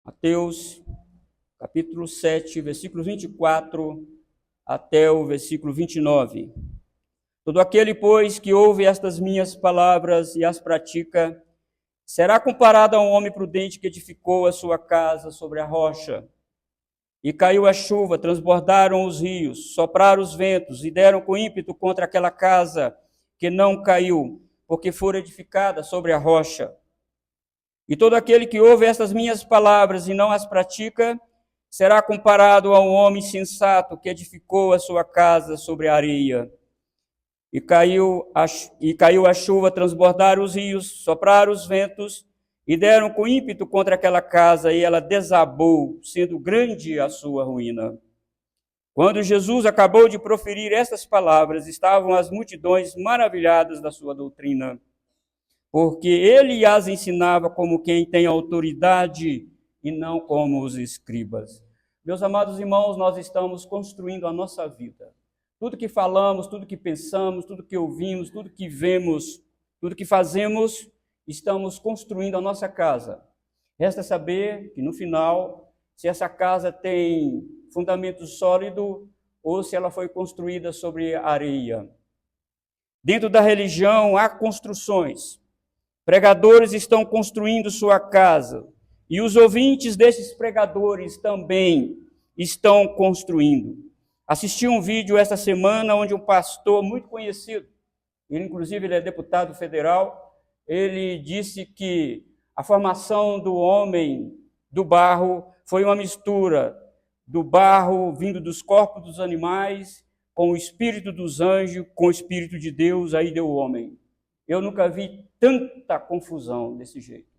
Mateus, capítulo 7, versículo 24 até o versículo 29. Todo aquele, pois, que ouve estas minhas palavras e as pratica, será comparado a um homem prudente que edificou a sua casa sobre a rocha. E caiu a chuva, transbordaram os rios, sopraram os ventos e deram com ímpeto contra aquela casa, que não caiu, porque fora edificada sobre a rocha. E todo aquele que ouve estas minhas palavras e não as pratica, será comparado a um homem sensato que edificou a sua casa sobre a areia. E caiu a chuva, transbordaram os rios, sopraram os ventos, e deram com ímpeto contra aquela casa, e ela desabou, sendo grande a sua ruína. Quando Jesus acabou de proferir estas palavras, estavam as multidões maravilhadas da sua doutrina, porque ele as ensinava como quem tem autoridade e não como os escribas. Meus amados irmãos, nós estamos construindo a nossa vida. Tudo que falamos, tudo que pensamos, tudo que ouvimos, tudo que vemos, tudo que fazemos, estamos construindo a nossa casa. Resta saber que, no final, se essa casa tem fundamento sólido ou se ela foi construída sobre areia. Dentro da religião há construções. Pregadores estão construindo sua casa. E os ouvintes desses pregadores também estão construindo. Assisti um vídeo esta semana onde um pastor muito conhecido, inclusive ele é deputado federal, ele disse que a formação do homem do barro foi uma mistura do barro vindo dos corpos dos animais com o espírito dos anjos, com o espírito de Deus, aí deu o homem. Eu nunca vi tanta confusão desse jeito.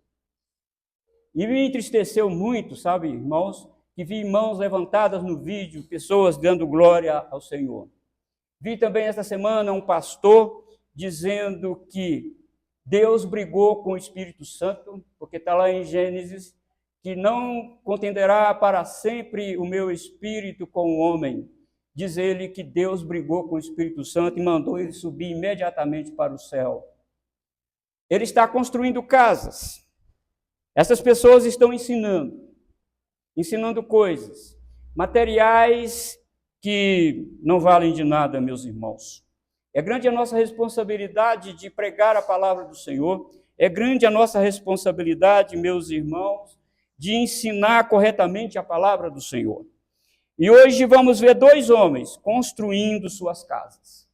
E me entristeceu muito, sabe, irmãos, que vi mãos levantadas no vídeo, pessoas dando glória ao Senhor. Vi também esta semana um pastor dizendo que Deus brigou com o Espírito Santo, porque está lá em Gênesis, que não contenderá para sempre o meu espírito com o homem. Diz ele que Deus brigou com o Espírito Santo e mandou ele subir imediatamente para o céu. Ele está construindo casas. Essas pessoas estão ensinando coisas, materiais que não valem de nada, meus irmãos. É grande a nossa responsabilidade de pregar a palavra do Senhor, é grande a nossa responsabilidade, meus irmãos, de ensinar corretamente a palavra do Senhor. E hoje vamos ver dois homens construindo suas casas.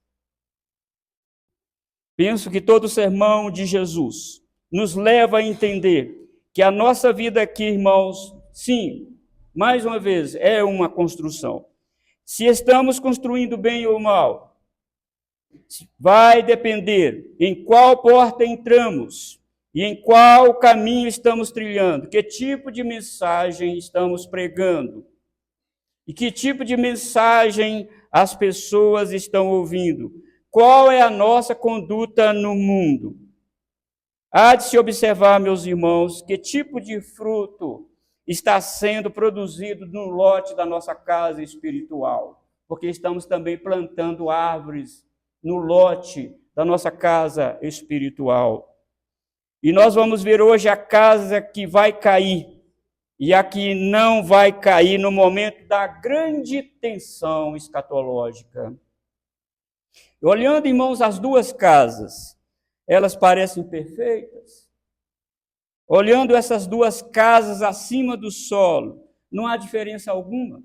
Penso que todo o sermão de Jesus nos leva a entender que a nossa vida aqui, irmãos, sim, mais uma vez, é uma construção. Se estamos construindo bem ou mal, vai depender em qual porta entramos e em qual caminho estamos trilhando, que tipo de mensagem estamos pregando e que tipo de mensagem as pessoas estão ouvindo. Qual é a nossa conduta no mundo? Há de se observar, meus irmãos, que tipo de fruto está sendo produzido no lote da nossa casa espiritual, porque estamos também plantando árvores no lote da nossa casa espiritual. E nós vamos ver hoje a casa que vai cair e a que não vai cair no momento da grande tensão escatológica. Olhando, irmãos, as duas casas, elas parecem perfeitas. Olhando essas duas casas acima do solo, não há diferença alguma.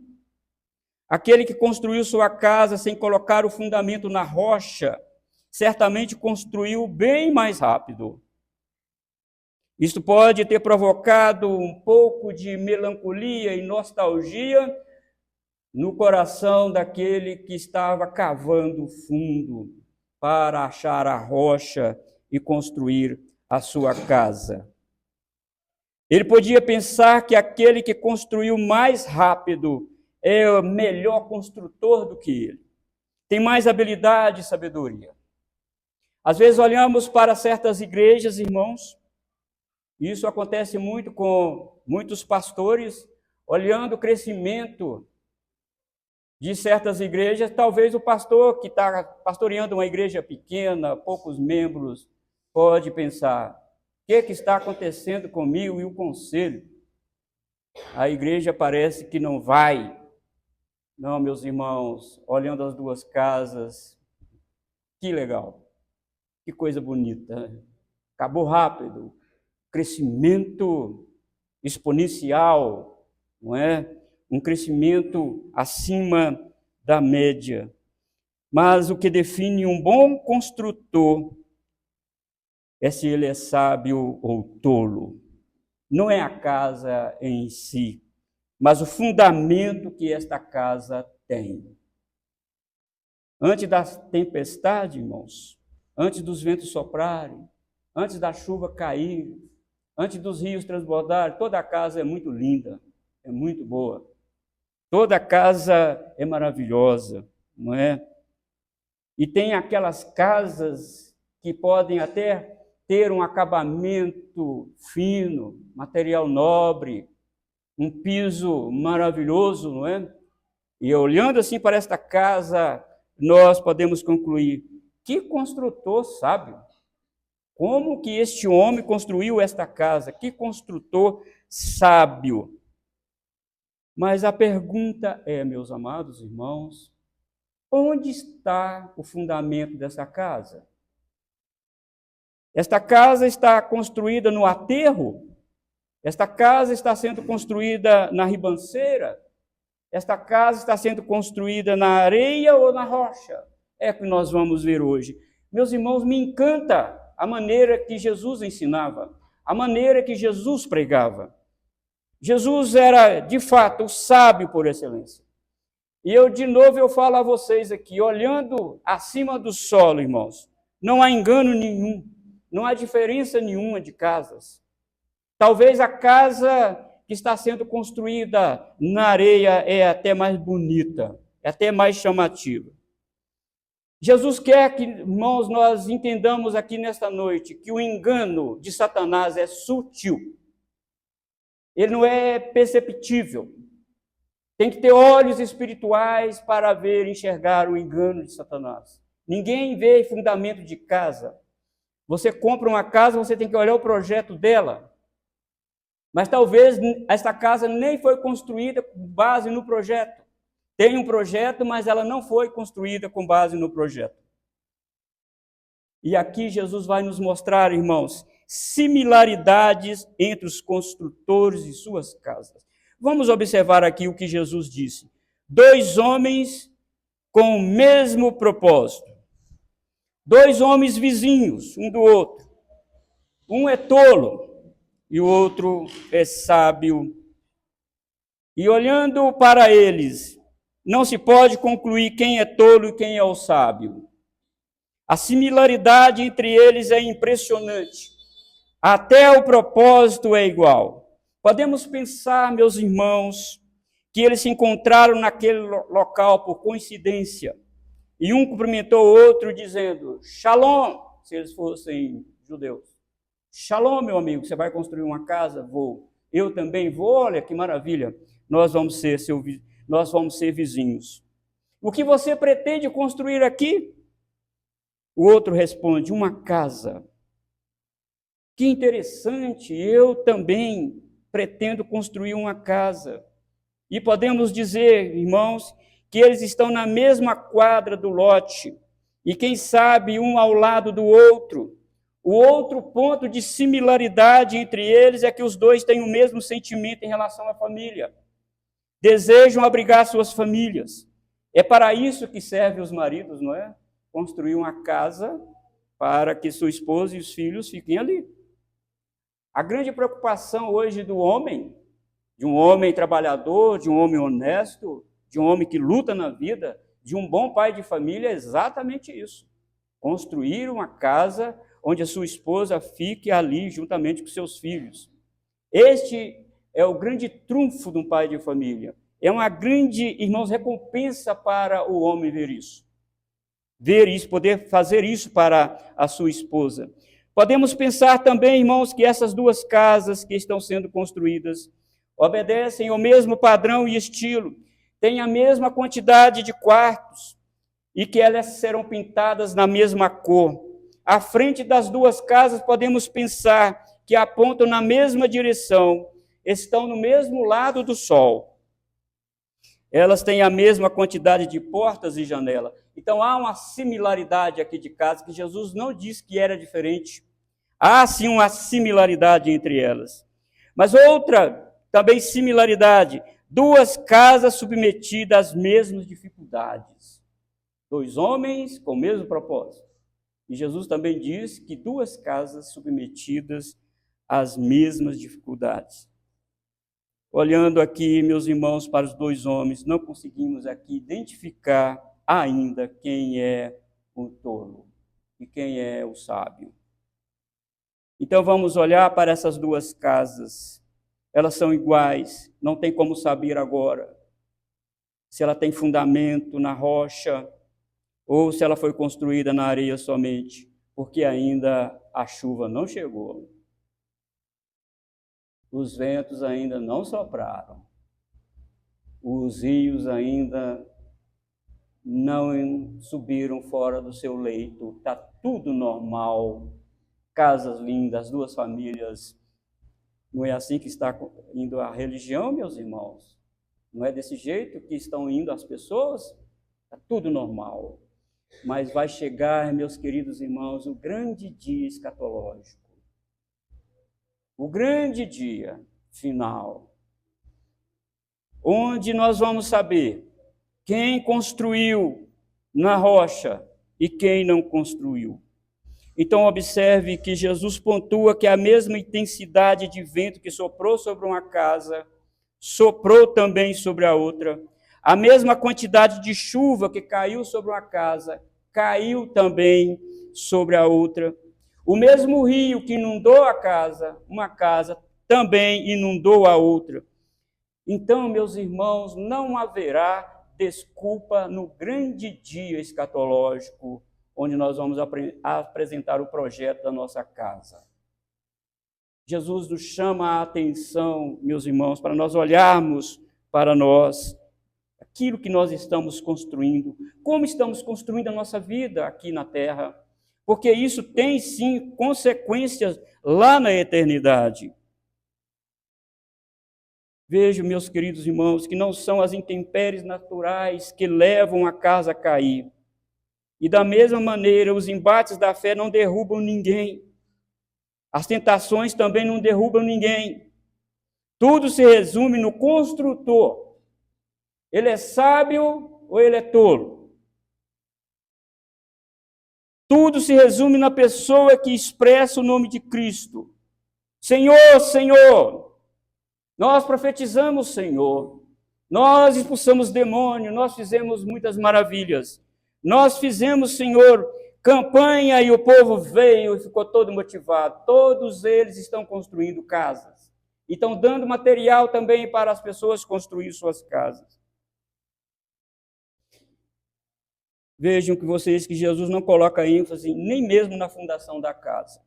Aquele que construiu sua casa sem colocar o fundamento na rocha, certamente construiu bem mais rápido. Isto pode ter provocado um pouco de melancolia e nostalgia no coração daquele que estava cavando fundo para achar a rocha e construir a sua casa. Ele podia pensar que aquele que construiu mais rápido é o melhor construtor do que ele. Tem mais habilidade e sabedoria. Às vezes olhamos para certas igrejas, irmãos, e isso acontece muito com muitos pastores, olhando o crescimento de certas igrejas. Talvez o pastor que está pastoreando uma igreja pequena, poucos membros, pode pensar: o que está acontecendo comigo e o conselho? A igreja parece que não vai. Não, meus irmãos, olhando as duas casas, que legal, que coisa bonita. Acabou rápido, crescimento exponencial, não é? Um crescimento acima da média. Mas o que define um bom construtor é se ele é sábio ou tolo. Não é a casa em si, mas o fundamento que esta casa tem. Antes da tempestade, irmãos, antes dos ventos soprarem, antes da chuva cair, antes dos rios transbordarem, toda a casa é muito linda, é muito boa. Toda a casa é maravilhosa, não é? E tem aquelas casas que podem até ter um acabamento fino, material nobre, um piso maravilhoso, não é? E olhando assim para esta casa, nós podemos concluir: que construtor sábio! Como que este homem construiu esta casa? Que construtor sábio! Mas a pergunta é, meus amados irmãos, onde está o fundamento dessa casa? Esta casa está construída no aterro? Esta casa está sendo construída na ribanceira? Esta casa está sendo construída na areia ou na rocha? É o que nós vamos ver hoje. Meus irmãos, me encanta a maneira que Jesus ensinava, a maneira que Jesus pregava. Jesus era, de fato, o sábio por excelência. E de novo, eu falo a vocês aqui, olhando acima do solo, irmãos, não há engano nenhum, não há diferença nenhuma de casas. Talvez a casa que está sendo construída na areia é até mais bonita, é até mais chamativa. Jesus quer que, irmãos, nós entendamos aqui nesta noite que o engano de Satanás é sutil. Ele não é perceptível. Tem que ter olhos espirituais para ver e enxergar o engano de Satanás. Ninguém vê fundamento de casa. Você compra uma casa, você tem que olhar o projeto dela. Mas talvez esta casa nem foi construída com base no projeto. Tem um projeto, mas ela não foi construída com base no projeto. E aqui Jesus vai nos mostrar, irmãos, similaridades entre os construtores e suas casas. Vamos observar aqui o que Jesus disse. 2 homens com o mesmo propósito. 2 homens vizinhos, um do outro. Um é tolo e o outro é sábio. E olhando para eles, não se pode concluir quem é tolo e quem é o sábio. A similaridade entre eles é impressionante. Até o propósito é igual. Podemos pensar, meus irmãos, que eles se encontraram naquele local por coincidência. E um cumprimentou o outro dizendo, Shalom, se eles fossem judeus. Shalom, meu amigo, você vai construir uma casa? Vou. Eu também vou, olha que maravilha. Nós vamos ser vizinhos. O que você pretende construir aqui? O outro responde, uma casa. Que interessante, eu também pretendo construir uma casa. E podemos dizer, irmãos, que eles estão na mesma quadra do lote. E quem sabe um ao lado do outro. O outro ponto de similaridade entre eles é que os dois têm o mesmo sentimento em relação à família. Desejam abrigar suas famílias. É para isso que servem os maridos, não é? Construir uma casa para que sua esposa e os filhos fiquem ali. A grande preocupação hoje do homem, de um homem trabalhador, de um homem honesto, de um homem que luta na vida, de um bom pai de família, é exatamente isso. Construir uma casa onde a sua esposa fique ali juntamente com seus filhos. Este é o grande trunfo de um pai de família. É uma grande, irmãos, recompensa para o homem ver isso. Ver isso, poder fazer isso para a sua esposa. Podemos pensar também, irmãos, que essas 2 casas que estão sendo construídas obedecem ao mesmo padrão e estilo, têm a mesma quantidade de quartos e que elas serão pintadas na mesma cor. À frente das 2 casas podemos pensar que apontam na mesma direção estão no mesmo lado do sol. Elas têm a mesma quantidade de portas e janelas. Então há uma similaridade aqui de casa que Jesus não disse que era diferente. Há sim uma similaridade entre elas. Mas outra também similaridade, 2 casas submetidas às mesmas dificuldades. 2 homens com o mesmo propósito. E Jesus também diz que 2 casas submetidas às mesmas dificuldades. Olhando aqui, meus irmãos, para os 2 homens, não conseguimos aqui identificar ainda quem é o tolo e quem é o sábio. Então vamos olhar para essas 2 casas. Elas são iguais, não tem como saber agora se ela tem fundamento na rocha ou se ela foi construída na areia somente, porque ainda a chuva não chegou. Os ventos ainda não sopraram. Os rios ainda não subiram fora do seu leito. Está tudo normal. Casas lindas, 2 famílias. Não é assim que está indo a religião, meus irmãos? Não é desse jeito que estão indo as pessoas? Está tudo normal. Mas vai chegar, meus queridos irmãos, o grande dia escatológico. O grande dia final. Onde nós vamos saber quem construiu na rocha e quem não construiu. Então, observe que Jesus pontua que a mesma intensidade de vento que soprou sobre uma casa, soprou também sobre a outra. A mesma quantidade de chuva que caiu sobre uma casa, caiu também sobre a outra. O mesmo rio que inundou uma casa, também inundou a outra. Então, meus irmãos, não haverá desculpa no grande dia escatológico, onde nós vamos apresentar o projeto da nossa casa. Jesus nos chama a atenção, meus irmãos, para nós olharmos para nós, aquilo que nós estamos construindo, como estamos construindo a nossa vida aqui na terra, porque isso tem sim consequências lá na eternidade. Vejo, meus queridos irmãos, que não são as intempéries naturais que levam a casa a cair. E da mesma maneira, os embates da fé não derrubam ninguém. As tentações também não derrubam ninguém. Tudo se resume no construtor. Ele é sábio ou ele é tolo? Tudo se resume na pessoa que expressa o nome de Cristo. Senhor, Senhor. Nós profetizamos, Senhor. Nós expulsamos demônio, nós fizemos muitas maravilhas. Nós fizemos, Senhor, campanha e o povo veio e ficou todo motivado. Todos eles estão construindo casas. E estão dando material também para as pessoas construir suas casas. Vejam que Jesus não coloca ênfase nem mesmo na fundação da casa.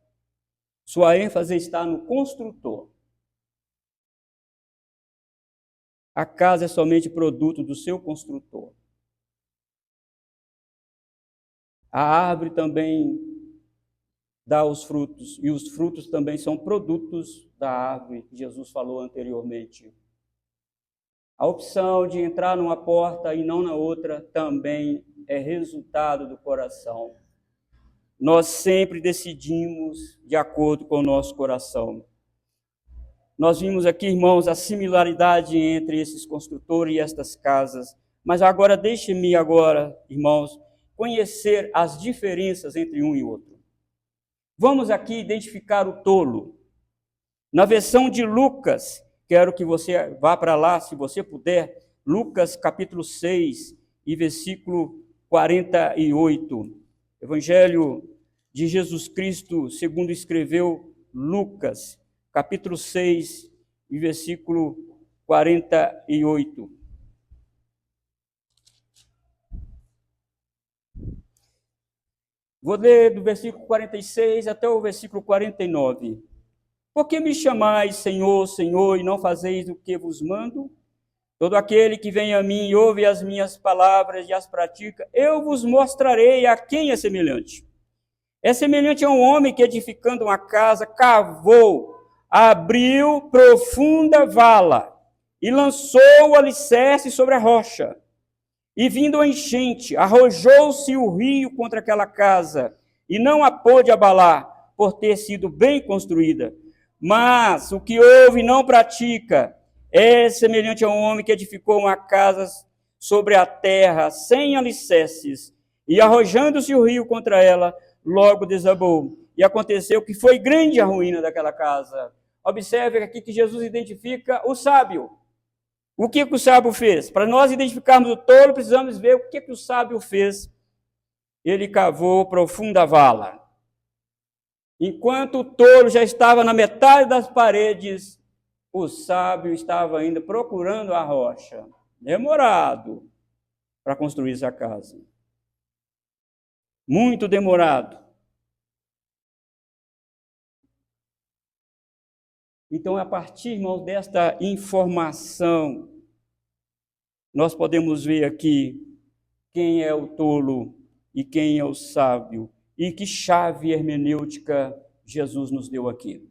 Sua ênfase está no construtor. A casa é somente produto do seu construtor. A árvore também dá os frutos, e os frutos também são produtos da árvore que Jesus falou anteriormente. A opção de entrar numa porta e não na outra também é resultado do coração. Nós sempre decidimos de acordo com o nosso coração. Nós vimos aqui, irmãos, a similaridade entre esses construtores e estas casas. Mas agora, deixe-me irmãos, conhecer as diferenças entre um e outro. Vamos aqui identificar o tolo. Na versão de Lucas, quero que você vá para lá, se você puder, Lucas capítulo 6 e versículo 48. Evangelho de Jesus Cristo, segundo escreveu Lucas, capítulo 6 e versículo 48. Vou ler do versículo 46 até o versículo 49. Por que me chamais, Senhor, Senhor, e não fazeis o que vos mando? Todo aquele que vem a mim e ouve as minhas palavras e as pratica, eu vos mostrarei a quem é semelhante. É semelhante a um homem que, edificando uma casa, cavou abriu profunda vala e lançou o alicerce sobre a rocha. E vindo a enchente, arrojou-se o rio contra aquela casa, e não a pôde abalar, por ter sido bem construída. Mas o que ouve e não pratica é semelhante a um homem que edificou uma casa sobre a terra, sem alicerces, e arrojando-se o rio contra ela, logo desabou. E aconteceu que foi grande a ruína daquela casa. Observe aqui que Jesus identifica o sábio. O que o sábio fez? Para nós identificarmos o tolo, precisamos ver o que o sábio fez. Ele cavou profunda vala. Enquanto o tolo já estava na metade das paredes, o sábio estava ainda procurando a rocha. Demorado para construir essa casa. Muito demorado. Então, a partir, irmãos, desta informação, nós podemos ver aqui quem é o tolo e quem é o sábio, e que chave hermenêutica Jesus nos deu aqui.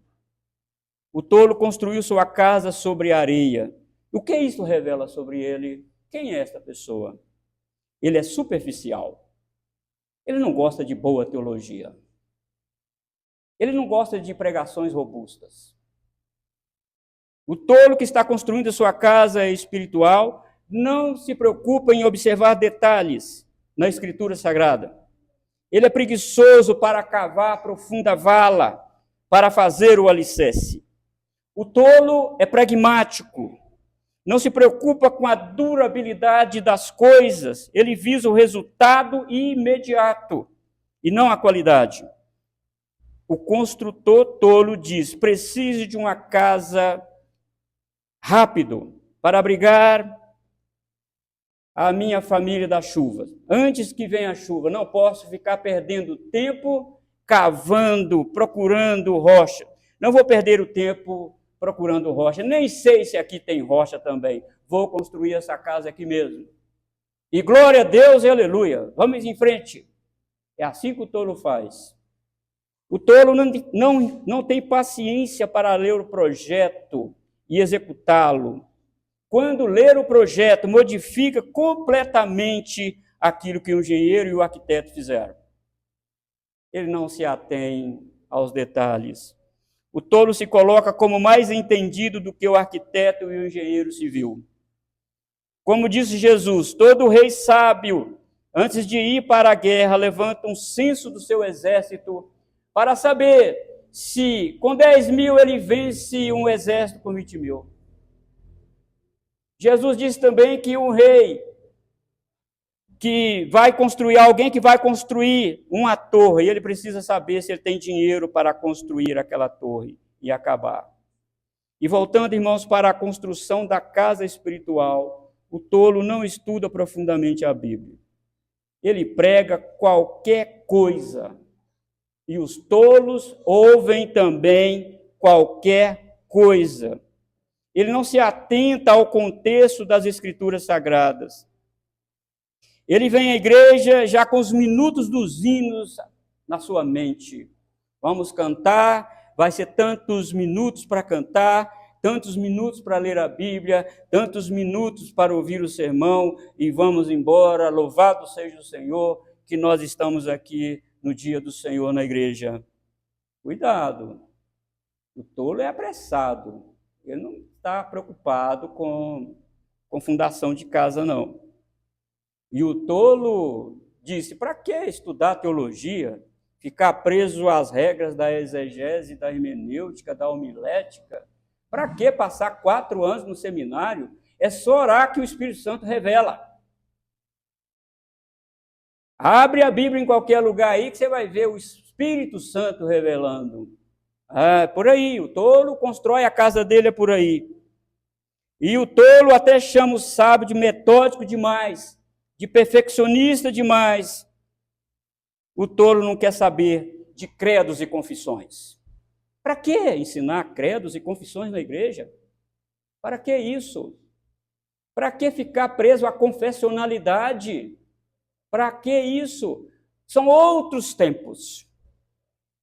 O tolo construiu sua casa sobre areia. O que isso revela sobre ele? Quem é esta pessoa? Ele é superficial. Ele não gosta de boa teologia. Ele não gosta de pregações robustas. O tolo que está construindo a sua casa espiritual não se preocupa em observar detalhes na Escritura Sagrada. Ele é preguiçoso para cavar profunda vala, para fazer o alicerce. O tolo é pragmático, não se preocupa com a durabilidade das coisas, ele visa o resultado imediato e não a qualidade. O construtor tolo diz: preciso de uma casa rápido para abrigar a minha família da chuva. Antes que venha a chuva, não posso ficar perdendo tempo cavando, procurando rocha. Não vou perder o tempo procurando rocha. Nem sei se aqui tem rocha também. Vou construir essa casa aqui mesmo. E glória a Deus e aleluia. Vamos em frente. É assim que o tolo faz. O tolo não tem paciência para ler o projeto e executá-lo. Quando ler o projeto, modifica completamente aquilo que o engenheiro e o arquiteto fizeram. Ele não se atém aos detalhes. O tolo se coloca como mais entendido do que o arquiteto e o engenheiro civil. Como disse Jesus, todo rei sábio, antes de ir para a guerra, levanta um censo do seu exército para saber se com 10 mil ele vence um exército com 20 mil. Jesus disse também que um rei que vai construir, alguém que vai construir uma torre, ele precisa saber se ele tem dinheiro para construir aquela torre e acabar. E voltando, irmãos, para a construção da casa espiritual, o tolo não estuda profundamente a Bíblia. Ele prega qualquer coisa. E os tolos ouvem também qualquer coisa. Ele não se atenta ao contexto das Escrituras Sagradas. Ele vem à igreja já com os minutos dos hinos na sua mente. Vamos cantar, vai ser tantos minutos para cantar, tantos minutos para ler a Bíblia, tantos minutos para ouvir o sermão e vamos embora. Louvado seja o Senhor que nós estamos aqui no dia do Senhor na igreja. Cuidado, o tolo é apressado, ele não está preocupado com fundação de casa, não. E o tolo disse, para que estudar teologia, ficar preso às regras da exegese, da hermenêutica, da homilética? Para que passar 4 anos no seminário? É só orar que o Espírito Santo revela. Abre a Bíblia em qualquer lugar aí que você vai ver o Espírito Santo revelando. Por aí, o tolo constrói a casa dele, é por aí. E o tolo até chama o sábio de metódico demais, de perfeccionista demais. O tolo não quer saber de credos e confissões. Para que ensinar credos e confissões na igreja? Para que isso? Para que ficar preso à confessionalidade? Para que isso? São outros tempos.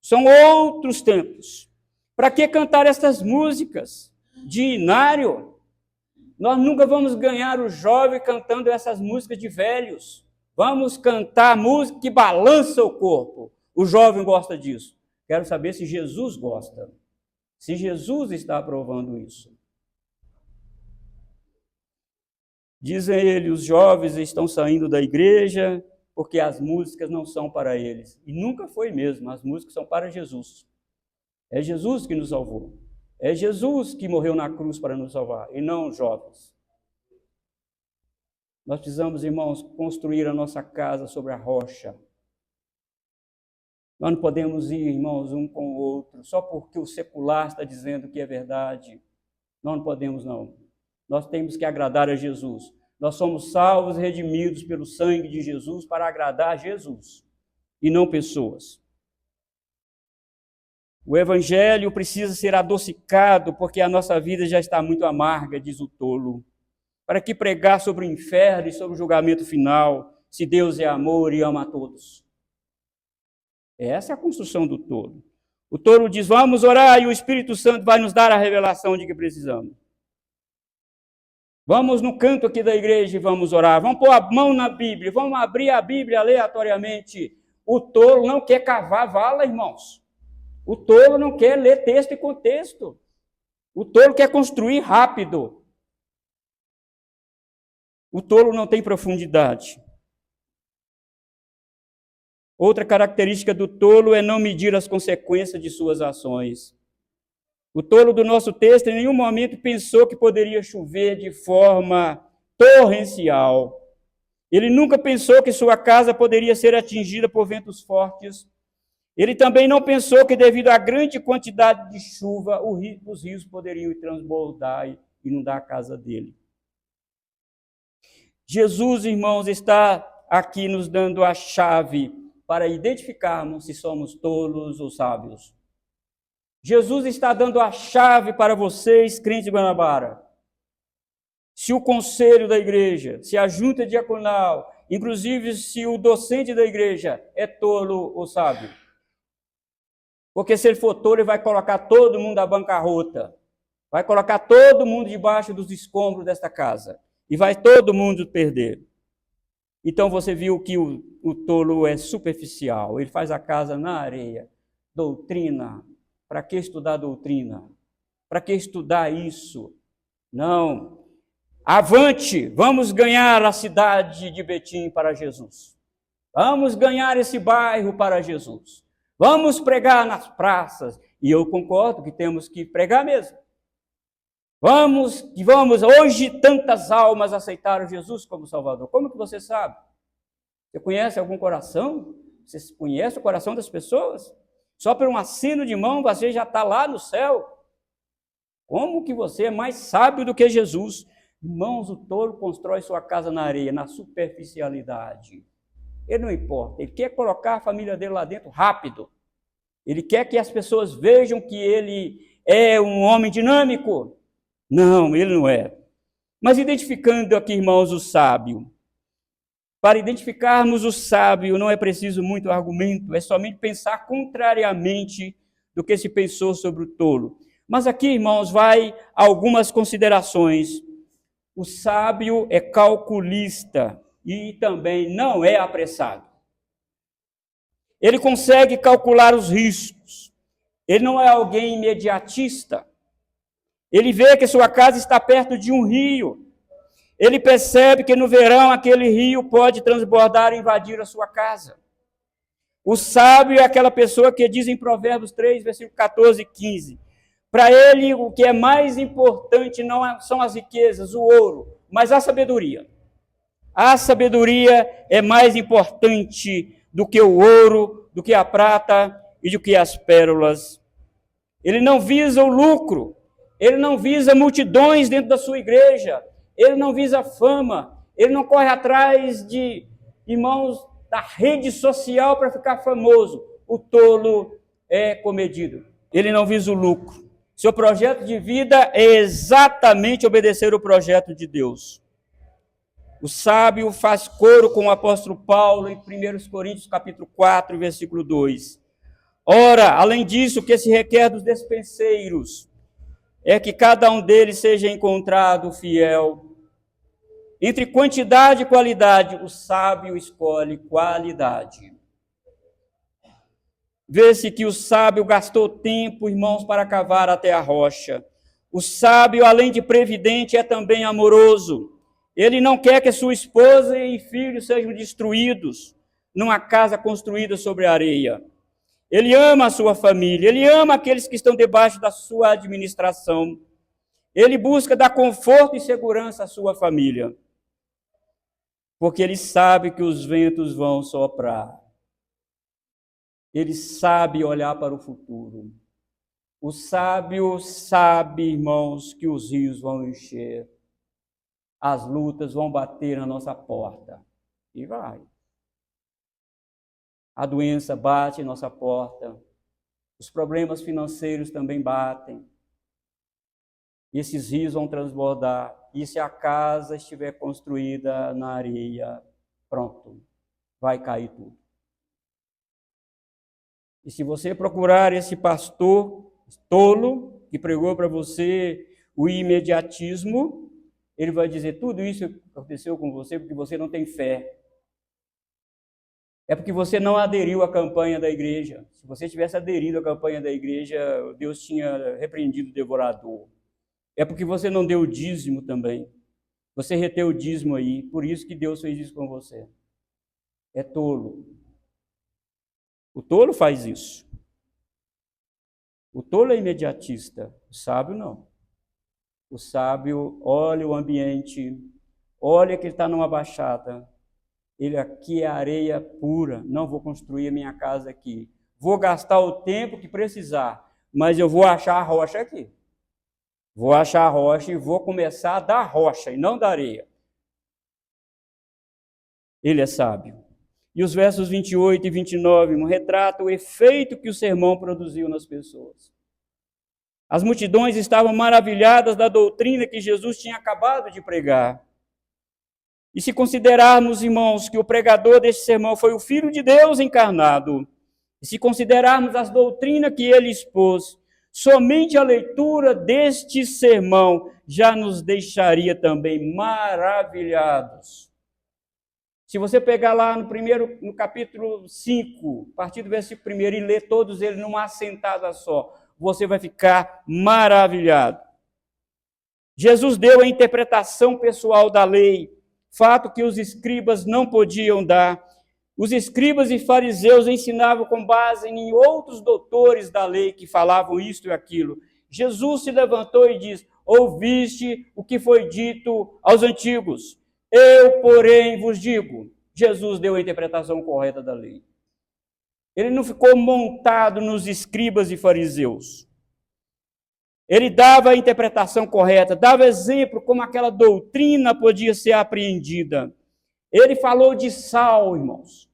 São outros tempos. Para que cantar essas músicas de inário? Nós nunca vamos ganhar o jovem cantando essas músicas de velhos. Vamos cantar música que balança o corpo. O jovem gosta disso. Quero saber se Jesus gosta. Se Jesus está aprovando isso. Dizem ele, os jovens estão saindo da igreja porque as músicas não são para eles. E nunca foi mesmo, as músicas são para Jesus. É Jesus que nos salvou. É Jesus que morreu na cruz para nos salvar, e não os jovens. Nós precisamos, irmãos, construir a nossa casa sobre a rocha. Nós não podemos ir, irmãos, um com o outro, só porque o secular está dizendo que é verdade. Nós não podemos, não. Nós temos que agradar a Jesus. Nós somos salvos e redimidos pelo sangue de Jesus para agradar a Jesus e não pessoas. O evangelho precisa ser adocicado porque a nossa vida já está muito amarga, diz o tolo. Para que pregar sobre o inferno e sobre o julgamento final, se Deus é amor e ama a todos? Essa é a construção do tolo. O tolo diz, vamos orar e o Espírito Santo vai nos dar a revelação de que precisamos. Vamos no canto aqui da igreja e vamos orar. Vamos pôr a mão na Bíblia, vamos abrir a Bíblia aleatoriamente. O tolo não quer cavar vala, irmãos. O tolo não quer ler texto e contexto. O tolo quer construir rápido. O tolo não tem profundidade. Outra característica do tolo é não medir as consequências de suas ações. O tolo do nosso texto em nenhum momento pensou que poderia chover de forma torrencial. Ele nunca pensou que sua casa poderia ser atingida por ventos fortes. Ele também não pensou que, devido à grande quantidade de chuva, os rios poderiam transbordar e inundar a casa dele. Jesus, irmãos, está aqui nos dando a chave para identificarmos se somos tolos ou sábios. Jesus está dando a chave para vocês, crentes de Guanabara. Se o conselho da igreja, se a junta diaconal, inclusive se o docente da igreja é tolo ou sábio. Porque se ele for tolo, ele vai colocar todo mundo à bancarrota. Vai colocar todo mundo debaixo dos escombros desta casa. E vai todo mundo perder. Então você viu que o tolo é superficial. Ele faz a casa na areia. Doutrina. Para que estudar doutrina? Para que estudar isso? Não. Avante, vamos ganhar a cidade de Betim para Jesus. Vamos ganhar esse bairro para Jesus. Vamos pregar nas praças. E eu concordo que temos que pregar mesmo. Vamos, hoje tantas almas aceitaram Jesus como Salvador. Como que você sabe? Você conhece algum coração? Você conhece o coração das pessoas? Só por um aceno de mão você já está lá no céu. Como que você é mais sábio do que Jesus? Irmãos, o tolo constrói sua casa na areia, na superficialidade. Ele não importa, ele quer colocar a família dele lá dentro rápido. Ele quer que as pessoas vejam que ele é um homem dinâmico. Não, ele não é. Mas identificando aqui, irmãos, o sábio. Para identificarmos o sábio, não é preciso muito argumento, é somente pensar contrariamente do que se pensou sobre o tolo. Mas aqui, irmãos, vai algumas considerações. O sábio é calculista e também não é apressado. Ele consegue calcular os riscos. Ele não é alguém imediatista. Ele vê que sua casa está perto de um rio. Ele percebe que no verão aquele rio pode transbordar e invadir a sua casa. O sábio é aquela pessoa que diz em Provérbios 3, versículo 14 e 15. Para ele, o que é mais importante não são as riquezas, o ouro, mas a sabedoria. A sabedoria é mais importante do que o ouro, do que a prata e do que as pérolas. Ele não visa o lucro. Ele não visa multidões dentro da sua igreja. Ele não visa fama. Ele não corre atrás de irmãos da rede social para ficar famoso. O tolo é comedido. Ele não visa o lucro. Seu projeto de vida é exatamente obedecer o projeto de Deus. O sábio faz coro com o apóstolo Paulo em 1 Coríntios capítulo 4, versículo 2. Ora, além disso, o que se requer dos despenseiros é que cada um deles seja encontrado fiel. Entre quantidade e qualidade, o sábio escolhe qualidade. Vê-se que o sábio gastou tempo, irmãos, para cavar até a rocha. O sábio, além de previdente, é também amoroso. Ele não quer que sua esposa e filhos sejam destruídos numa casa construída sobre a areia. Ele ama a sua família, ele ama aqueles que estão debaixo da sua administração. Ele busca dar conforto e segurança à sua família, porque ele sabe que os ventos vão soprar. Ele sabe olhar para o futuro. O sábio sabe, irmãos, que os rios vão encher, as lutas vão bater na nossa porta. E vai. A doença bate em nossa porta, os problemas financeiros também batem. E esses rios vão transbordar. E se a casa estiver construída na areia, pronto, vai cair tudo. E se você procurar esse pastor tolo que pregou para você o imediatismo, ele vai dizer: tudo isso aconteceu com você porque você não tem fé. É porque você não aderiu à campanha da igreja. Se você tivesse aderido à campanha da igreja, Deus tinha repreendido o devorador. É porque você não deu o dízimo também. Você reteu o dízimo aí, por isso que Deus fez isso com você. É tolo. O tolo faz isso. O tolo é imediatista, o sábio não. O sábio olha o ambiente, olha que ele está numa baixada. Ele aqui é areia pura, não vou construir a minha casa aqui. Vou gastar o tempo que precisar, mas eu vou achar a rocha aqui. Vou achar a rocha e vou começar da rocha e não da areia. Ele é sábio. E os versos 28 e 29 retratam o efeito que o sermão produziu nas pessoas. As multidões estavam maravilhadas da doutrina que Jesus tinha acabado de pregar. E se considerarmos, irmãos, que o pregador deste sermão foi o Filho de Deus encarnado, e se considerarmos as doutrinas que ele expôs, somente a leitura deste sermão já nos deixaria também maravilhados. Se você pegar lá no capítulo 5, a partir do versículo 1, e ler todos eles numa assentada só, você vai ficar maravilhado. Jesus deu a interpretação pessoal da lei, fato que os escribas não podiam dar. Os escribas e fariseus ensinavam com base em outros doutores da lei que falavam isto e aquilo. Jesus se levantou e disse: ouviste o que foi dito aos antigos. Eu, porém, vos digo. Jesus deu a interpretação correta da lei. Ele não ficou montado nos escribas e fariseus. Ele dava a interpretação correta, dava exemplo como aquela doutrina podia ser apreendida. Ele falou de sal, irmãos.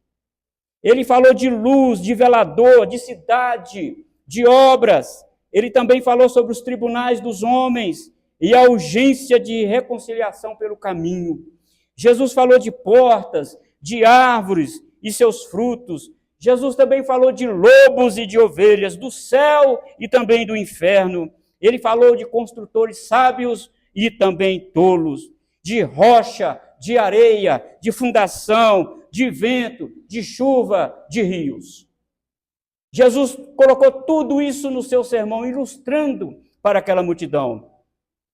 Ele falou de luz, de velador, de cidade, de obras. Ele também falou sobre os tribunais dos homens e a urgência de reconciliação pelo caminho. Jesus falou de portas, de árvores e seus frutos. Jesus também falou de lobos e de ovelhas, do céu e também do inferno. Ele falou de construtores sábios e também tolos, de rocha, de areia, de fundação, de vento, de chuva, de rios. Jesus colocou tudo isso no seu sermão, ilustrando para aquela multidão.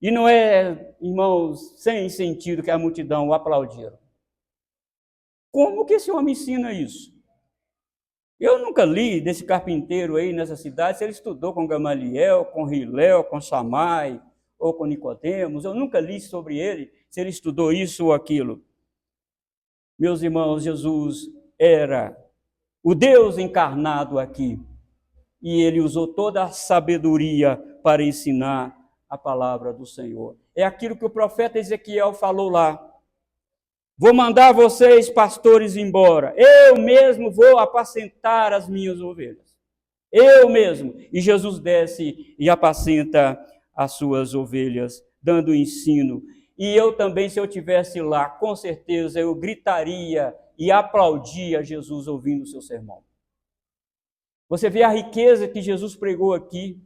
E não é, irmãos, sem sentido que a multidão o aplaudiram. Como que esse homem ensina isso? Eu nunca li desse carpinteiro aí nessa cidade, se ele estudou com Gamaliel, com Hilel, com Shammai ou com Nicodemos. Eu nunca li sobre ele, se ele estudou isso ou aquilo. Meus irmãos, Jesus era o Deus encarnado aqui. E ele usou toda a sabedoria para ensinar a palavra do Senhor. É aquilo que o profeta Ezequiel falou lá. Vou mandar vocês, pastores, embora. Eu mesmo vou apacentar as minhas ovelhas. Eu mesmo. E Jesus desce e apacenta as suas ovelhas, dando ensino. E eu também, se eu estivesse lá, com certeza eu gritaria e aplaudia Jesus ouvindo o seu sermão. Você vê a riqueza que Jesus pregou aqui.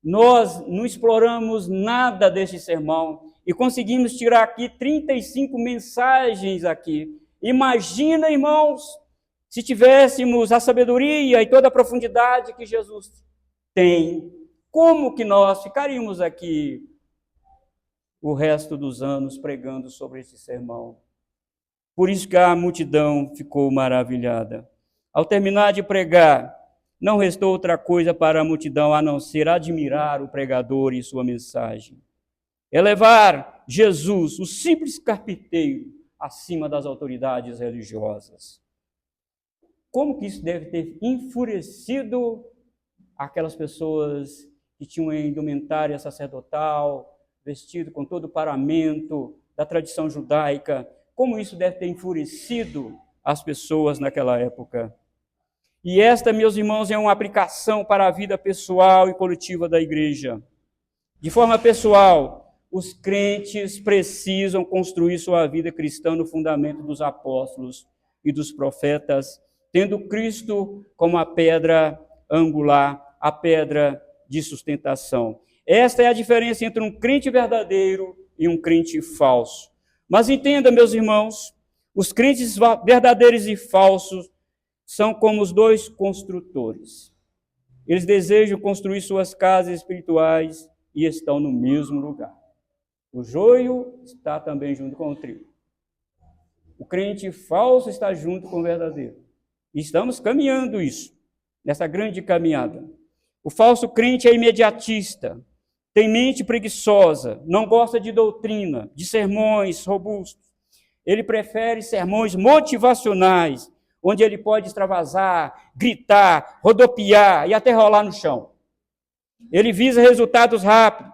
Nós não exploramos nada deste sermão e conseguimos tirar aqui 35 mensagens aqui. Imagina, irmãos, se tivéssemos a sabedoria e toda a profundidade que Jesus tem, como que nós ficaríamos aqui o resto dos anos pregando sobre esse sermão? Por isso que a multidão ficou maravilhada. Ao terminar de pregar, não restou outra coisa para a multidão a não ser admirar o pregador e sua mensagem. Elevar Jesus, o simples carpinteiro, acima das autoridades religiosas. Como que isso deve ter enfurecido aquelas pessoas que tinham a indumentária sacerdotal, vestido com todo o paramento da tradição judaica? Como isso deve ter enfurecido as pessoas naquela época? E esta, meus irmãos, é uma aplicação para a vida pessoal e coletiva da igreja. De forma pessoal, os crentes precisam construir sua vida cristã no fundamento dos apóstolos e dos profetas, tendo Cristo como a pedra angular, a pedra de sustentação. Esta é a diferença entre um crente verdadeiro e um crente falso. Mas entenda, meus irmãos, os crentes verdadeiros e falsos são como os dois construtores. Eles desejam construir suas casas espirituais e estão no mesmo lugar. O joio está também junto com o trigo. O crente falso está junto com o verdadeiro. E estamos caminhando isso, nessa grande caminhada. O falso crente é imediatista, tem mente preguiçosa, não gosta de doutrina, de sermões robustos. Ele prefere sermões motivacionais, onde ele pode extravasar, gritar, rodopiar e até rolar no chão. Ele visa resultados rápidos.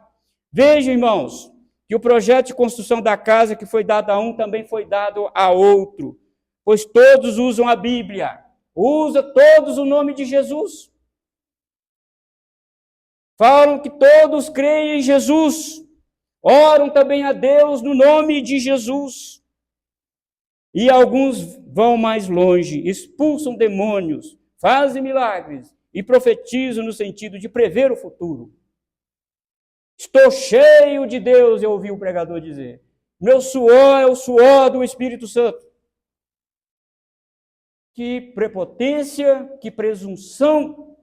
Vejam, irmãos, que o projeto de construção da casa que foi dado a um também foi dado a outro, pois todos usam a Bíblia, usa todos o nome de Jesus. Falam que todos creem em Jesus, oram também a Deus no nome de Jesus. E alguns vão mais longe, expulsam demônios, fazem milagres e profetizam no sentido de prever o futuro. Estou cheio de Deus, eu ouvi o pregador dizer. Meu suor é o suor do Espírito Santo. Que prepotência, que presunção.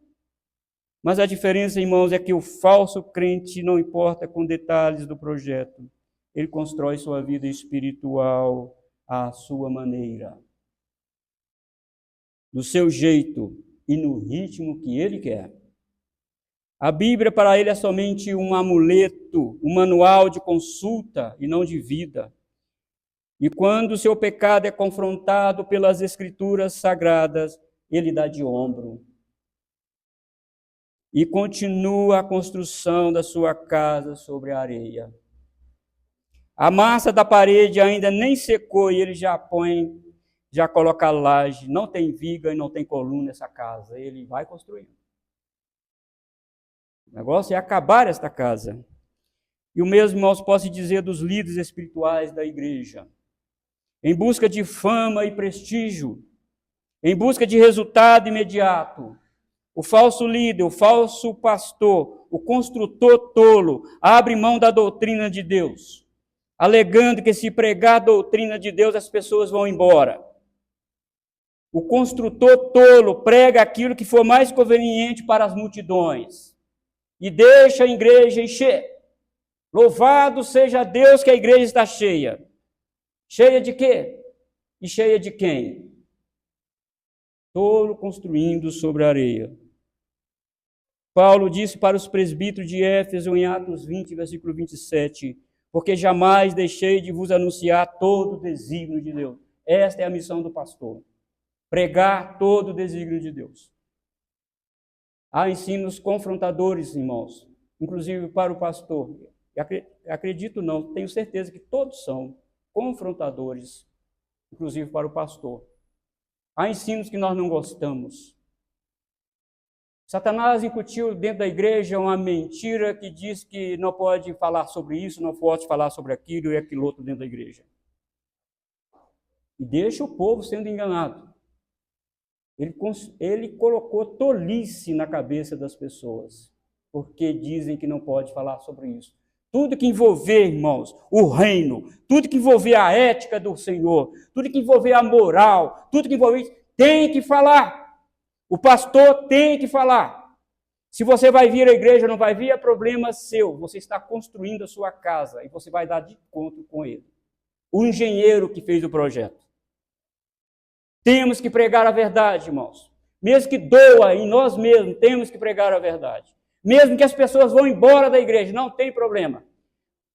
Mas a diferença, irmãos, é que o falso crente não importa com detalhes do projeto. Ele constrói sua vida espiritual à sua maneira, do seu jeito e no ritmo que ele quer. A Bíblia para ele é somente um amuleto, um manual de consulta e não de vida. E quando o seu pecado é confrontado pelas Escrituras sagradas, ele dá de ombro. E continua a construção da sua casa sobre a areia. A massa da parede ainda nem secou e ele já coloca a laje. Não tem viga e não tem coluna nessa casa. Ele vai construindo. O negócio é acabar esta casa. E o mesmo, irmãos, posso dizer dos líderes espirituais da igreja. Em busca de fama e prestígio, em busca de resultado imediato, o falso líder, o falso pastor, o construtor tolo, abre mão da doutrina de Deus, alegando que se pregar a doutrina de Deus, as pessoas vão embora. O construtor tolo prega aquilo que for mais conveniente para as multidões e deixa a igreja encher. Louvado seja Deus que a igreja está cheia. Cheia de quê? E cheia de quem? Tolo construindo sobre a areia. Paulo disse para os presbíteros de Éfeso em Atos 20, versículo 27, porque jamais deixei de vos anunciar todo o desígnio de Deus. Esta é a missão do pastor, pregar todo o desígnio de Deus. Há ensinos confrontadores, irmãos, inclusive para o pastor. Acredito não, tenho certeza que todos são confrontadores, inclusive para o pastor. Há ensinos que nós não gostamos. Satanás incutiu dentro da igreja uma mentira que diz que não pode falar sobre isso, não pode falar sobre aquilo e aquilo outro dentro da igreja. E deixa o povo sendo enganado. Ele colocou tolice na cabeça das pessoas, porque dizem que não pode falar sobre isso. Tudo que envolver, irmãos, o reino, tudo que envolver a ética do Senhor, tudo que envolver a moral, tudo que envolver, tem que falar. O pastor tem que falar. Se você vai vir à igreja ou não vai vir, é problema seu. Você está construindo a sua casa e você vai dar de conta com ele. O engenheiro que fez o projeto. Temos que pregar a verdade, irmãos. Mesmo que doa em nós mesmos, temos que pregar a verdade. Mesmo que as pessoas vão embora da igreja, não tem problema.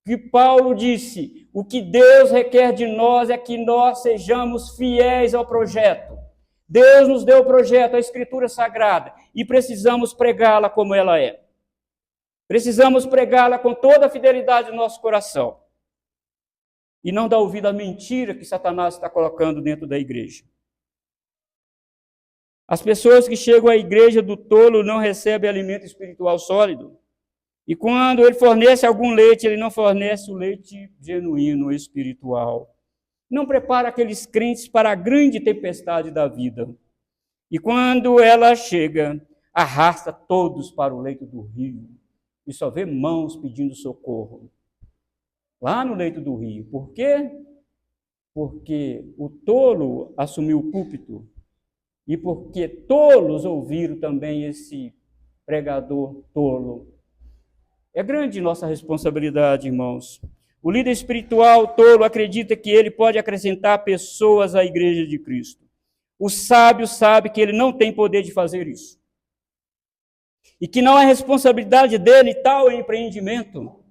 O que Paulo disse, o que Deus requer de nós é que nós sejamos fiéis ao projeto. Deus nos deu o projeto, a Escritura Sagrada, e precisamos pregá-la como ela é. Precisamos pregá-la com toda a fidelidade do nosso coração. E não dar ouvido à mentira que Satanás está colocando dentro da igreja. As pessoas que chegam à igreja do tolo não recebem alimento espiritual sólido. E quando ele fornece algum leite, ele não fornece o leite genuíno, espiritual. Não prepara aqueles crentes para a grande tempestade da vida. E quando ela chega, arrasta todos para o leito do rio. E só vê mãos pedindo socorro. Lá no leito do rio. Por quê? Porque o tolo assumiu o púlpito. E porque tolos ouviram também esse pregador tolo. É grande nossa responsabilidade, irmãos. O líder espiritual tolo acredita que ele pode acrescentar pessoas à igreja de Cristo. O sábio sabe que ele não tem poder de fazer isso. E que não é responsabilidade dele tal empreendimento.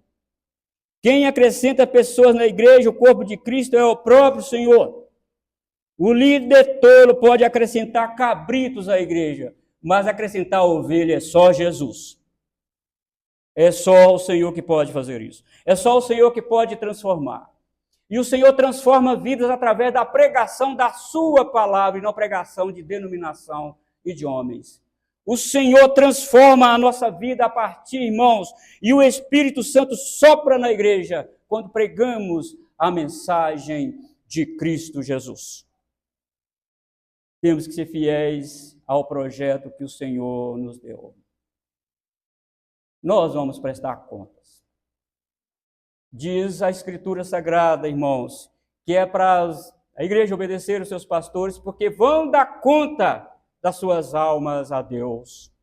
Quem acrescenta pessoas na igreja, o corpo de Cristo, é o próprio Senhor. O líder tolo pode acrescentar cabritos à igreja, mas acrescentar ovelha é só Jesus. É só o Senhor que pode fazer isso. É só o Senhor que pode transformar. E o Senhor transforma vidas através da pregação da sua palavra e não pregação de denominação e de homens. O Senhor transforma a nossa vida a partir, irmãos, e o Espírito Santo sopra na igreja quando pregamos a mensagem de Cristo Jesus. Temos que ser fiéis ao projeto que o Senhor nos deu. Nós vamos prestar contas. Diz a Escritura Sagrada, irmãos, que é para a igreja obedecer os seus pastores, porque vão dar conta das suas almas a Deus.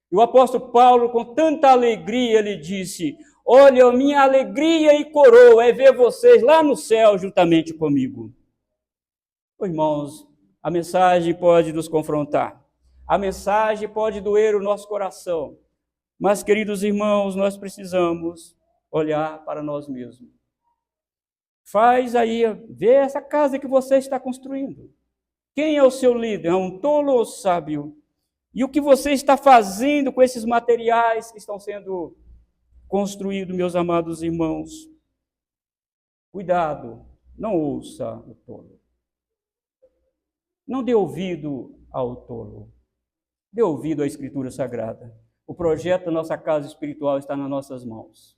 E o apóstolo Paulo, com tanta alegria, ele disse: olha, minha alegria e coroa é ver vocês lá no céu juntamente comigo. Irmãos, a mensagem pode nos confrontar. A mensagem pode doer o nosso coração. Mas, queridos irmãos, nós precisamos olhar para nós mesmos. Faz aí, vê essa casa que você está construindo. Quem é o seu líder? É um tolo ou sábio? E o que você está fazendo com esses materiais que estão sendo construídos, meus amados irmãos? Cuidado, não ouça o tolo. Não dê ouvido ao tolo. Dê ouvido à Escritura Sagrada. O projeto da nossa casa espiritual está nas nossas mãos.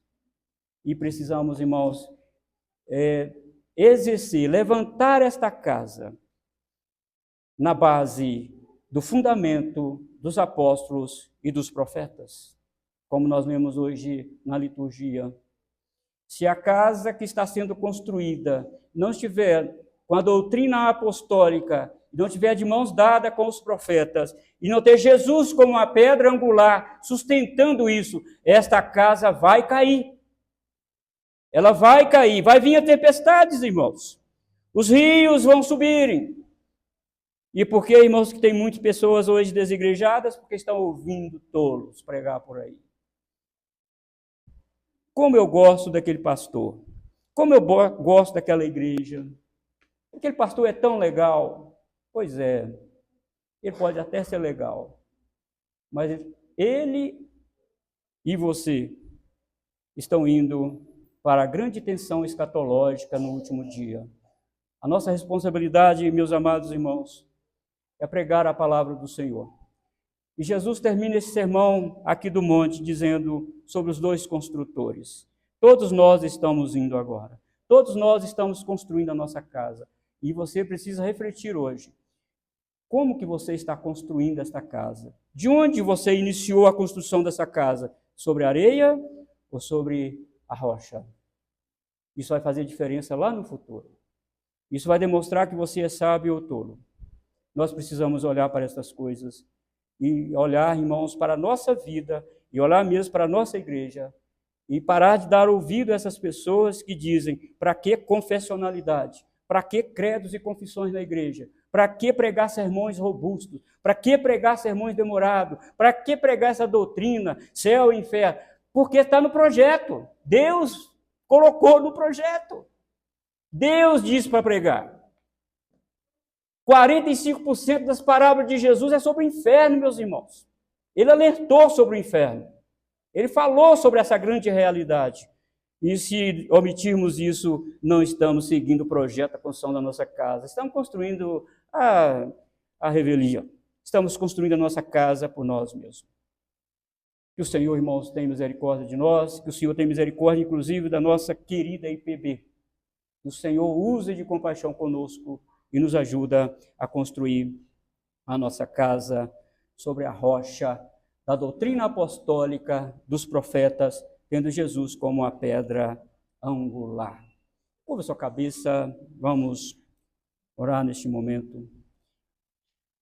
E precisamos, irmãos, exercer, levantar esta casa na base do fundamento dos apóstolos e dos profetas, como nós vemos hoje na liturgia. Se a casa que está sendo construída não estiver com a doutrina apostólica, não estiver de mãos dadas com os profetas, e não ter Jesus como a pedra angular sustentando isso, esta casa vai cair. Ela vai cair, vai vir a tempestades, irmãos. Os rios vão subirem. E por que, irmãos, que tem muitas pessoas hoje desigrejadas? Porque estão ouvindo tolos pregar por aí. Como eu gosto daquele pastor. Como eu gosto daquela igreja. Aquele pastor é tão legal. Pois é, ele pode até ser legal, mas ele e você estão indo para a grande tensão escatológica no último dia. A nossa responsabilidade, meus amados irmãos, é pregar a palavra do Senhor. E Jesus termina esse sermão aqui do monte dizendo sobre os dois construtores. Todos nós estamos indo agora. Todos nós estamos construindo a nossa casa. E você precisa refletir hoje. Como que você está construindo esta casa? De onde você iniciou a construção dessa casa? Sobre a areia ou sobre a rocha? Isso vai fazer diferença lá no futuro. Isso vai demonstrar que você é sábio ou tolo. Nós precisamos olhar para essas coisas e olhar, irmãos, para a nossa vida e olhar mesmo para a nossa igreja e parar de dar ouvido a essas pessoas que dizem: para que confessionalidade? Para que credos e confissões na igreja? Para que pregar sermões robustos? Para que pregar sermões demorados? Para que pregar essa doutrina, céu e inferno? Porque está no projeto. Deus colocou no projeto. Deus disse para pregar. 45% das parábolas de Jesus é sobre o inferno, meus irmãos. Ele alertou sobre o inferno. Ele falou sobre essa grande realidade. E se omitirmos isso, não estamos seguindo o projeto da construção da nossa casa. Estamos construindo a revelia. Estamos construindo a nossa casa por nós mesmos. Que o Senhor, irmãos, tenha misericórdia de nós, que o Senhor tenha misericórdia, inclusive, da nossa querida IPB. Que o Senhor use de compaixão conosco e nos ajuda a construir a nossa casa sobre a rocha da doutrina apostólica dos profetas, tendo Jesus como a pedra angular. Curva sua cabeça, vamos orar neste momento.